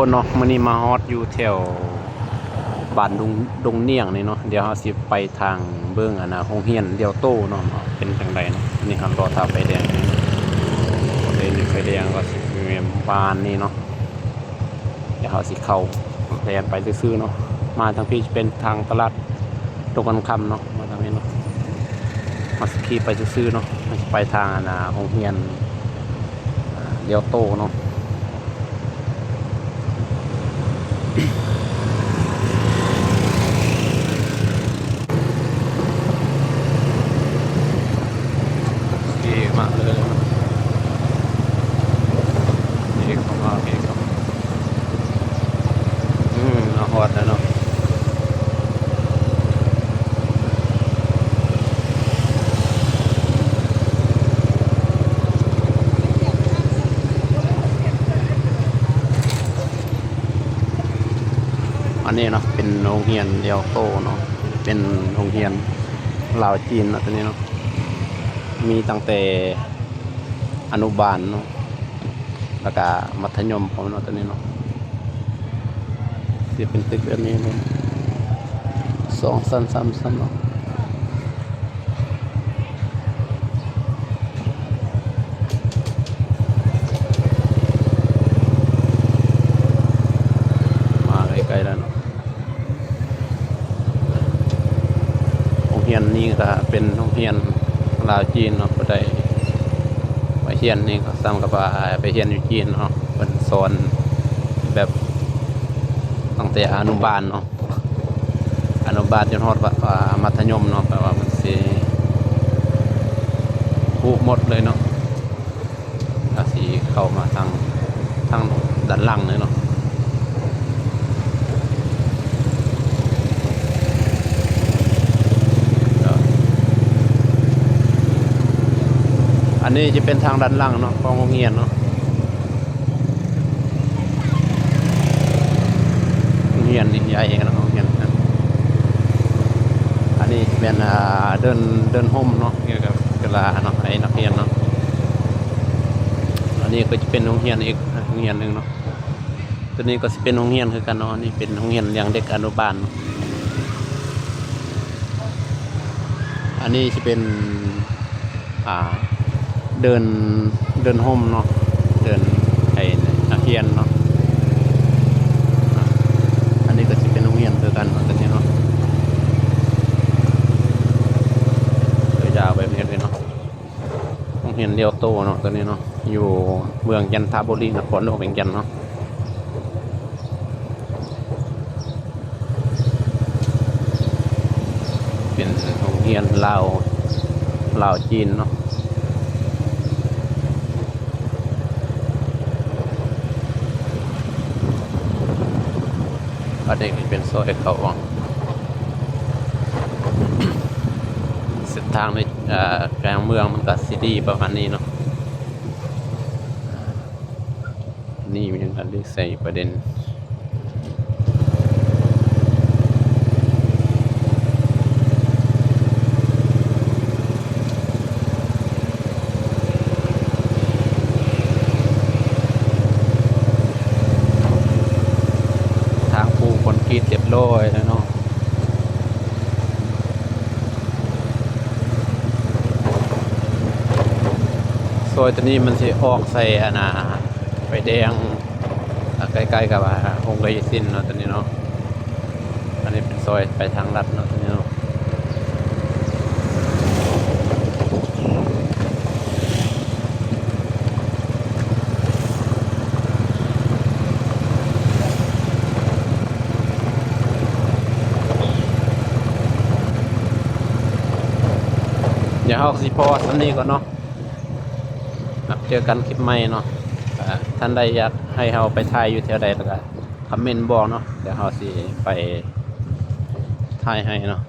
คนเนาะมื้อนี้มาฮอดอยู่แถวบ้านดงเนียงนี่เนาะเดี๋ยวเฮาสิไปทางเบิ่งโรงเรียนเดียวโตเนาะเป็นจังไดเนาะนี่ครับรอท่าไฟแดงนี่ไฟแดงก็สิมีบ้านนี่เนาะเดี๋ยวเฮาสิเข้าแลนไปซื่อๆเนาะมาทางพี่เป็นทางตลาดตรงกันคำเนาะมาทางนี้เนาะมาสขี่ไปซื่อๆเนาะไปทางโรงเรียนเดียวโตเนาะมาเลยนี่เข้ามาเองครับมาฮอดแล้วเนาะอันนี้เนาะเป็นโรงเรียนเดียวโตเนาะเป็นโรงเรียนลาวจีนเนาะตัวนี้เนาะมีตั้งแต่อนุบาลเนาะแล้วก็มัธยมพร้อมเนาะตัวนี้เนาะที่เป็นตึกแบบนี้เนาะ2 ชั้น 3 ชั้นเนาะมาใกล้ๆแล้วเนาะโรงเรียนนี้ก็เป็นโรงเรียนลาวจีนเนาะบ่ได้ไปเรียนนี่ก็ซ้ำกับว่าไปเรียนอยู่จีนเนาะเพิ่นสอนแบบตั้งแต่อนุบาลเนาะอนุบาลจนฮอดว่ามัธยมเนาะแปลว่ามันสิฮู้หมดเลยเนาะก็สิเข้ามาทางด้านหลังเลยเนาะอันนี้จะเป็นทางด้านหลังเนาะของโรงเรียนเนาะโรงเรียนนี่ใหญ่เนาะโรงเรียนนะอันนี้เป็นเดินห่มเนาะเกี่ยวกับกีฬาเนาะไอ้นักเรียนเนาะอันนี้ก็จะเป็นโรงเรียนอีกโรงเรียนนึงเนาะตัวนี้ก็จะเป็นโรงเรียนคือกันเนาะนี่เป็นโรงเรียนเลี้ยงเด็กอนุบาลอันนี้จะเป็นเดินห่มเนาะเดินไอ้นักเรียนเนาะอันนี้ก็จะเป็นโรงเรียนคือกันเนาะตัวนี้เนาะยาวแบบนี้เลยเนาะโรงเรียนเดียวโตเนาะตัวนี้เนาะอยู่เมืองจันทบุรีนครหลวงเวียงจันทน์เนาะเป็นโรงเรียนลาวจีนเนาะอันนี้เป็นซอยเขาเส้นทางในกลางเมืองมันก็ซีดีประมาณนี้เนาะนี่มันยังได้ใส่ประเด็นคนกรีดเรียบร้อยแล้วเนาะซอยตัวนี้มันสิออกใส่ไฟแดงใกล้ๆกับองค์ไกสินเนาะตัวนี้เนาะอันนี้เป็นซอยไปทางลัดเนาะตัวนี้เนาะอย่าเอาสิพอสันนี้ก่อนเนาะเจอกันคลิปใหม่เนาะท่านใดอยากให้เราไปถ่ายอยู่แถวใดแล้วก็คอมเมนต์บอกเนาะเดี๋ยวเราสิไปถ่ายให้เนาะ